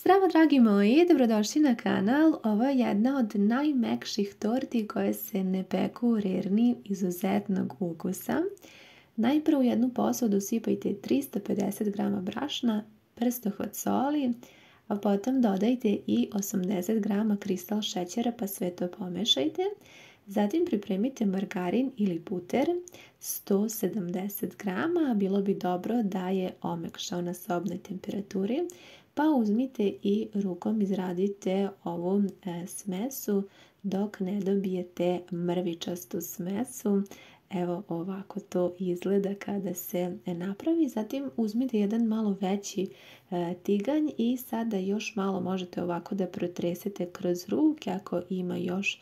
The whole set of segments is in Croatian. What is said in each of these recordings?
Zdravo dragi moji, dobrodošli na kanal. Ovo je jedna od najmekših torti koje se ne peku u rerni izuzetnog ukusa. Najprije u jednu posudu sipajte 350 g brašna, prstohvat soli, a potom dodajte i 80 g kristal šećera pa sve to pomešajte. Zatim pripremite margarin ili puter 170 g, bilo bi dobro da je omekšao na sobnoj temperaturi. Pa uzmite i rukom izradite ovu smesu dok ne dobijete mrvičastu smesu. Evo ovako to izgleda kada se napravi. Zatim uzmite jedan malo veći tiganj i sada još malo možete ovako da protresete kroz ruke ako ima još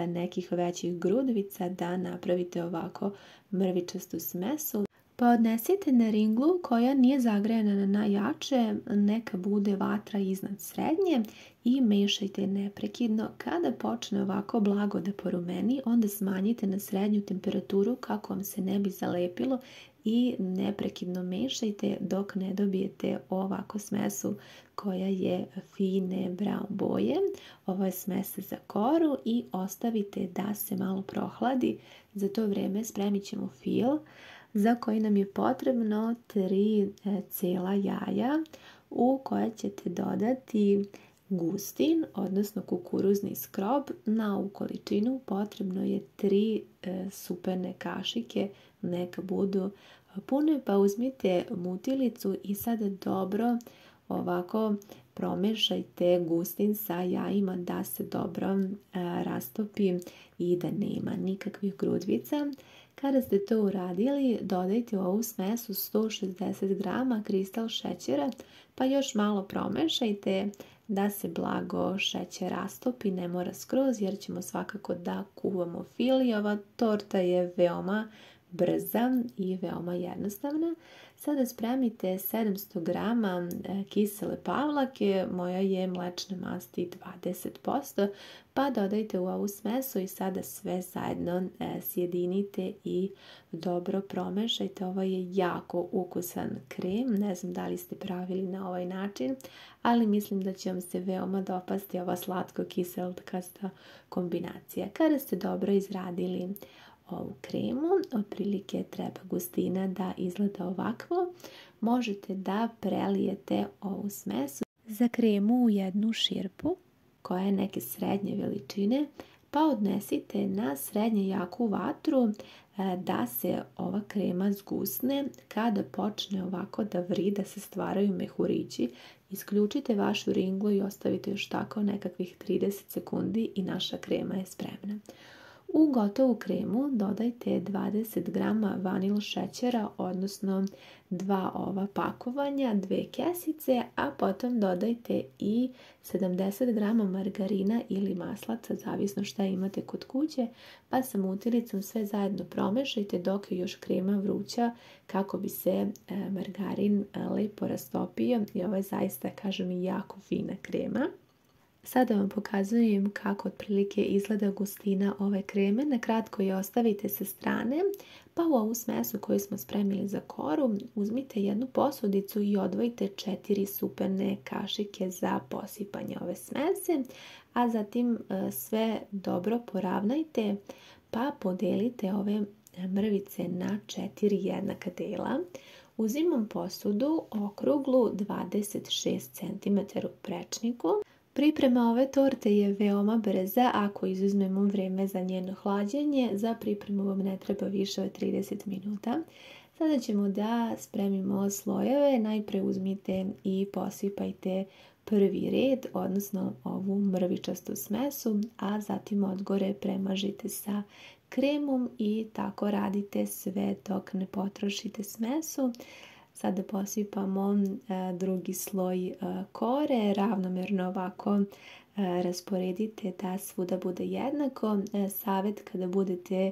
nekih većih grudvica da napravite ovako mrvičastu smesu. Pa odnesite na ringlu koja nije zagrejana na najjače, neka bude vatra iznad srednje i mešajte neprekidno. Kada počne ovako blago da porumeni, onda smanjite na srednju temperaturu kako vam se ne bi zalepilo i neprekidno mešajte dok ne dobijete ovako smesu koja je fine brown boje. Ovo je smesa za koru i ostavite da se malo prohladi. Za to vrijeme spremit ćemo fil za koji nam je potrebno 3 cijela jaja u koje ćete dodati gustin, odnosno kukuruzni skrob. Na ovu količinu potrebno je 3 superne kašike, neka budu pune, pa uzmite mutilicu i sada dobro ovako promešajte gustin sa jajima da se dobro rastopi i da nema nikakvih grudvica. Kada ste to uradili, dodajte u ovu smesu 160 g kristal šećera, pa još malo promešajte da se blago šećer rastopi, ne mora skroz jer ćemo svakako da kuvamo fil i ova torta je veoma brza i veoma jednostavna. Sada spremite 700 g kisele pavlake, moja je mlečne masti 20%, pa dodajte u ovu smesu i sada sve zajedno sjedinite i dobro promešajte. Ovo je jako ukusan krem, ne znam da li ste pravili na ovaj način, ali mislim da će vam se veoma dopasti ova slatko-kiselkasta kombinacija. Kada ste dobro izradili ovu kremu, otprilike treba gustina da izgleda ovakvo, možete da prelijete ovu smesu za kremu u jednu širpu koja je neke srednje veličine, pa odnesite na srednje jaku vatru da se ova krema zgusne. Kada počne ovako da vri, da se stvaraju mehurići, isključite vašu ringlu i ostavite još tako nekakvih 30 sekundi i naša krema je spremna. U gotovu kremu dodajte 20 g vanil šećera, odnosno 2 ova pakovanja, 2 kesice, a potom dodajte i 70 g margarina ili maslaca, zavisno šta imate kod kuće, pa sa mutilicom sve zajedno promešajte dok je još krema vruća kako bi se margarin lepo rastopio i ovo je zaista, kažem, jako fina krema. Sada vam pokazujem kako otprilike izgleda gustina ove kreme. Na kratko je ostavite sa strane, pa u ovu smesu koju smo spremili za koru uzmite jednu posudicu i odvojite 4 superne kašike za posipanje ove smese, a zatim sve dobro poravnajte pa podelite ove mrvice na 4 jednaka dela. Uzimam posudu okruglu 26 cm u prečniku. Priprema ove torte je veoma brza ako izuzmemo vrijeme za njeno hlađenje. Za pripremu vam ne treba više od 30 minuta. Sada ćemo da spremimo slojeve. Najprije uzmite i posipajte prvi red, odnosno ovu mrvičastu smesu, a zatim odgore premažite sa kremom i tako radite sve dok ne potrošite smesu. Sada posipamo drugi sloj kore, ravnomjerno ovako rasporedite da svuda bude jednako. Savjet kada budete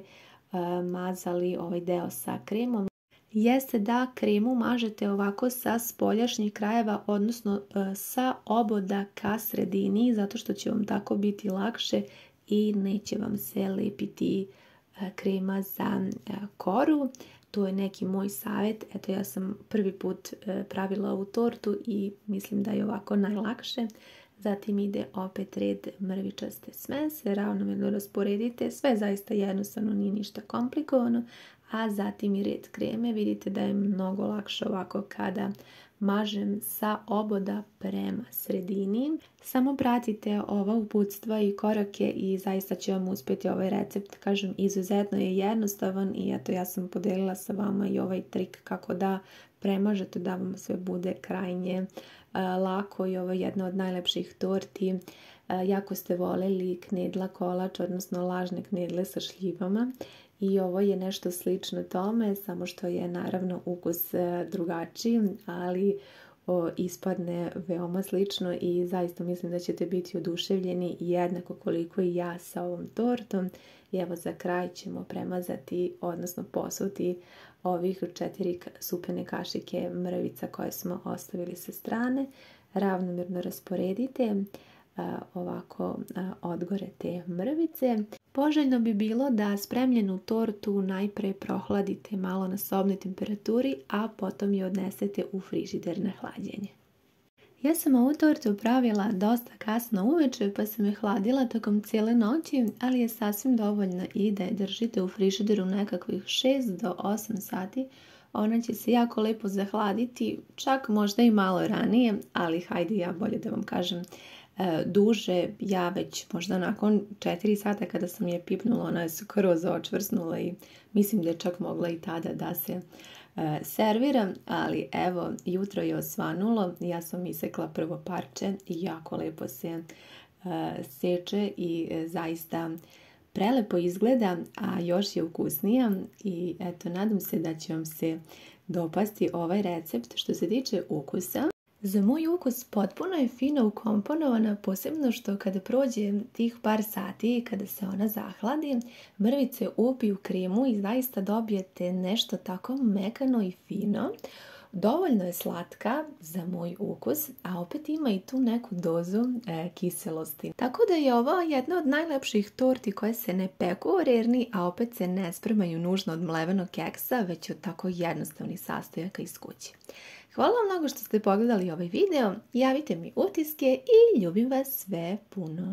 mazali ovaj deo sa kremom jeste da kremu mažete ovako sa spoljašnjih krajeva, odnosno sa oboda ka sredini, zato što će vam tako biti lakše i neće vam se lepiti krema za koru. to je neki moj savjet. Eto, ja sam prvi put pravila ovu tortu i mislim da je ovako najlakše. Zatim ide opet red mrvičaste smese, ravnomjerno rasporedite, sve zaista jednostavno, nije ništa komplikovano, a zatim i red kreme. Vidite da je mnogo lakše ovako kada mažem sa oboda prema sredini. Samo pratite ova uputstva i korake i zaista će vam uspjeti ovaj recept. Kažem, izuzetno je jednostavan i eto, ja sam podelila sa vama i ovaj trik kako da premažete da vam sve bude krajnje lako i ovo je jedna od najlepših torti. Jako ste voljeli knedla kolač, odnosno lažne knedle sa šljivama i ovo je nešto slično tome, samo što je naravno ukus drugačiji, ali ispadne veoma slično i zaista mislim da ćete biti oduševljeni jednako koliko i ja sa ovom tortom. I evo za kraj ćemo premazati, odnosno posuti ovih 4 supene kašike mrvica koje smo ostavili sa strane. Ravnomjerno rasporedite ovako odgore te mrvice. Poželjno bi bilo da spremljenu tortu najpre prohladite malo na sobnoj temperaturi, a potom je odnesete u frižider na hlađenje. Ja sam ovu tortu pravila dosta kasno uveče, pa sam je hladila tokom cijele noći, ali je sasvim dovoljno i da je držite u frižideru nekakvih 6 do 8 sati. Ona će se jako lepo zahladiti, čak možda i malo ranije, ali hajde ja bolje da vam kažem duže. Ja već možda nakon 4 sata kada sam je pipnula, ona je skroz očvrsnula i mislim da je čak mogla i tada da se serviram, ali evo, jutro je osvanulo, ja sam isekla prvo parče i jako lepo se seče i zaista prelepo izgleda, a još je ukusnija i eto, nadam se da će vam se dopasti ovaj recept. Što se tiče ukusa, za moj ukus potpuno je fino ukomponovana, posebno što kada prođe tih par sati i kada se ona zahladi, mrvice upiju kremu i zaista dobijete nešto tako mekano i fino. Dovoljno je slatka za moj ukus, a opet ima i tu neku dozu kiselosti. Tako da je ovo jedna od najlepših torti koje se ne peku u rerni, a opet se ne spremaju nužno od mlevenog keksa, već od tako jednostavnih sastojaka iz kuće. Hvala vam mnogo što ste pogledali ovaj video, javite mi utiske i ljubim vas sve puno.